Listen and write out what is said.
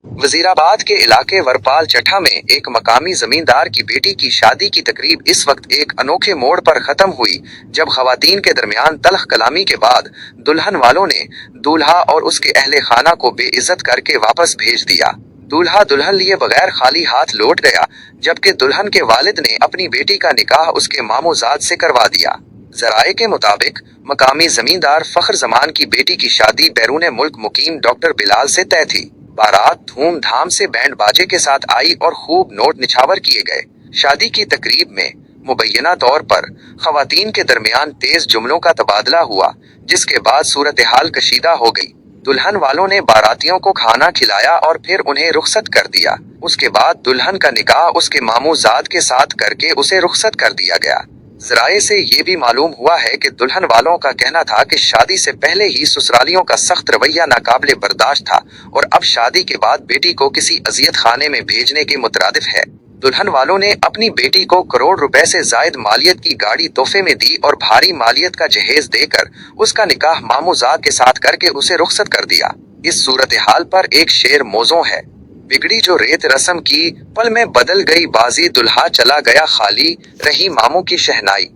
वजीराबाद के इलाके वरपाल चट्ठा में एक मकामी जमींदार की बेटी की शादी की तकरीब इस वक्त एक अनोखे मोड़ पर खत्म हुई जब खवातीन के दरमियान तल्ख कलामी के बाद दुल्हन वालों ने दूल्हा और उसके अहले खाना को बेइज्जत करके वापस भेज दिया। दूल्हा दुल्हन लिए बगैर खाली हाथ लौट गया, जबकि दुल्हन के वालिद ने अपनी बेटी का निकाह उसके मामूजाद से करवा दिया। जराये के मुताबिक मकामी जमींदार फखर जमान की बेटी की शादी बैरून मुल्क मुकीम डॉक्टर बिलाल से तय थी। बारात धूमधाम से बैंड बाजे के साथ आई और खूब नोट निछावर किए गए। शादी की तकरीब में मुबैना तौर पर खवातीन के दरमियान तेज जुमलों का तबादला हुआ, जिसके बाद सूरत हाल कशीदा हो गई। दुल्हन वालों ने बारातियों को खाना खिलाया और फिर उन्हें रुखसत कर दिया। उसके बाद दुल्हन का निकाह उसके मामूजाद के साथ करके उसे रुखसत कर दिया गया। जराये से ये भी मालूम हुआ है कि दुल्हन वालों का कहना था कि शादी से पहले ही ससुरालियों का सख्त रवैया नाकाबिले बर्दाश्त था और अब शादी के बाद बेटी को किसी अजियत खाने में भेजने के मुतरादिफ है। दुल्हन वालों ने अपनी बेटी को करोड़ रुपए से जायद मालियत की गाड़ी तोहफे में दी और भारी मालियत का जहेज देकर उसका निकाह मामूजाद के साथ करके उसे रुखसत कर दिया। इस सूरत हाल पर एक शेर मौजू है। बिगड़ी जो रेत रस्म की, पल में बदल गई बाजी, दुल्हा चला गया खाली, रही मामू की शहनाई।